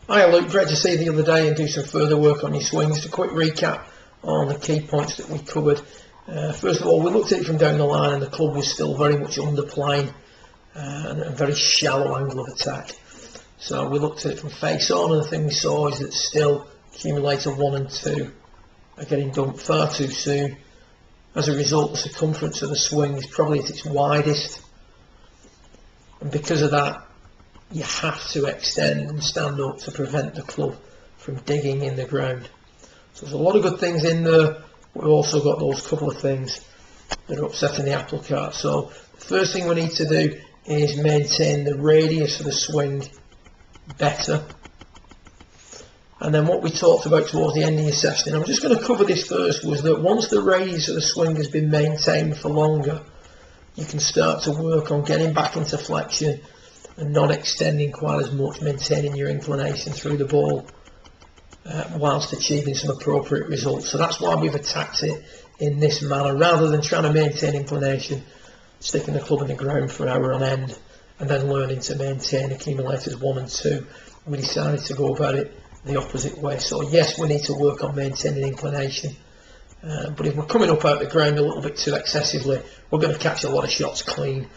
Hi Luke, great to see you the other day and do some further work on your swings. Just a quick recap on the key points that we covered. First of all, we looked at it from down the line and the club was still very much underplaying and a very shallow angle of attack. So we looked at it from face on, and the thing we saw is that still accumulator 1 and 2 are getting dumped far too soon. As a result, the circumference of the swing is probably at its widest, and because of that you have to extend and stand up to prevent the club from digging in the ground. So there's a lot of good things in there. We've also got those couple of things that are upsetting the apple cart. So the first thing we need to do is maintain the radius of the swing better. And then what we talked about towards the end of your session, and I'm just going to cover this first, was that once the radius of the swing has been maintained for longer, you can start to work on getting back into flexion and not extending quite as much, maintaining your inclination through the ball whilst achieving some appropriate results. So that's why we've attacked it in this manner, rather than trying to maintain inclination, sticking the club in the ground for an hour on end and then learning to maintain accumulators 1 and 2. We decided to go about it the opposite way. So yes, we need to work on maintaining inclination, but if we're coming up out the ground a little bit too excessively, we're going to catch a lot of shots clean.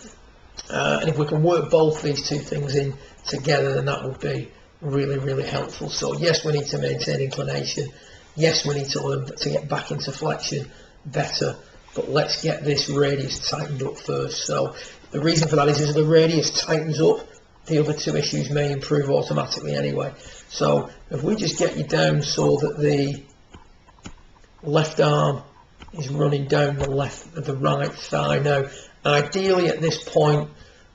And if we can work both these two things in together, then that will be really helpful. So yes, we need to maintain inclination. Yes, we need to learn to get back into flexion better, but let's get this radius tightened up first. So the reason for that is as the radius tightens up, the other two issues may improve automatically anyway. So if we just get you down so that the left arm is running down the right thigh. Now, ideally at this point,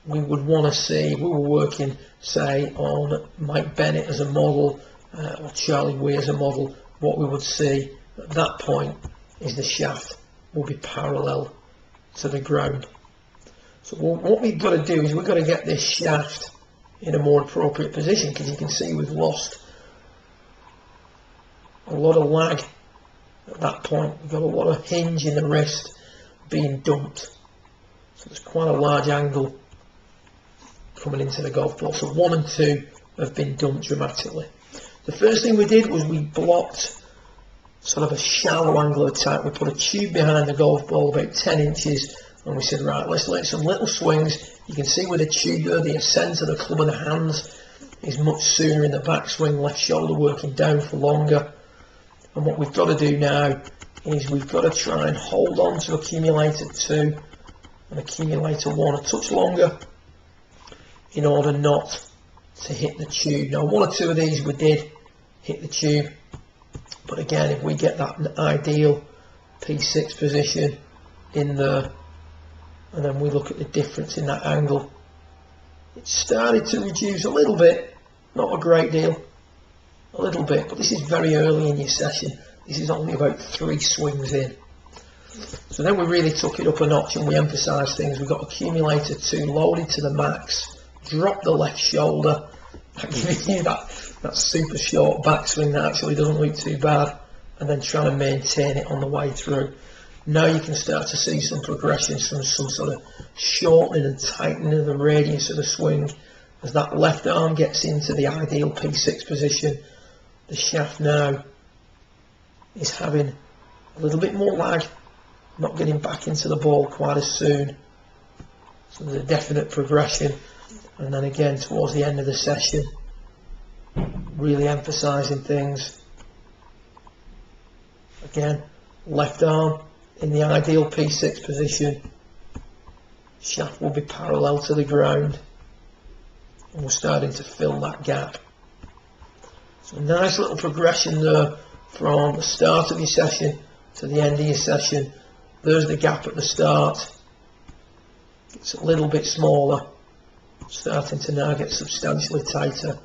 we would want to see, if we were working, say, on Mike Bennett as a model or Charlie Weir as a model, what we would see at that point is the shaft will be parallel to the ground. So what we've got to do is we've got to get this shaft in a more appropriate position, because you can see we've lost a lot of lag at that point. We've got a lot of hinge in the wrist being dumped. So there's quite a large angle coming into the golf ball. So 1 and 2 have been dumped dramatically. The first thing we did was we blocked sort of a shallow angle of attack. We put a tube behind the golf ball about 10 inches and we said, right, let's let some little swings. You can see with the tube there, the ascent of the club and the hands is much sooner in the backswing, left shoulder working down for longer. And what we've got to do now is we've got to try and hold on to accumulator 2 and accumulator 1 a touch longer in order not to hit the tube. Now 1 or 2 of these we did hit the tube, but again, if we get that ideal P6 position in there and then we look at the difference in that angle, it started to reduce a little bit, not a great deal, a little bit, but this is very early in your session. This is only about 3 swings in. So then we really took it up a notch and we emphasised things. We got accumulator 2 loaded to the max, drop the left shoulder, giving you that super short backswing that actually doesn't look too bad, and then trying to maintain it on the way through. Now you can start to see some progressions from some sort of shortening and tightening of the radius of the swing. As that left arm gets into the ideal P6 position, the shaft now is having a little bit more lag, not getting back into the ball quite as soon. So there's a definite progression. And then again towards the end of the session, really emphasising things. Again, left arm in the ideal P6 position, shaft will be parallel to the ground, and we're starting to fill that gap. So a nice little progression there from the start of your session to the end of your session. There's the gap at the start. It's a little bit smaller, starting to now get substantially tighter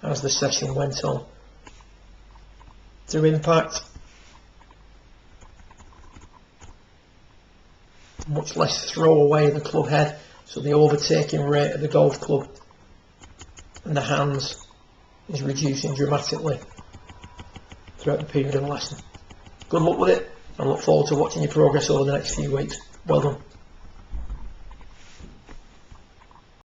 as the session went on. To impact, much less throw away the club head, so the overtaking rate of the golf club and the hands is reducing dramatically throughout the period of the lesson. Good luck with it, and look forward to watching your progress over the next few weeks. Well done.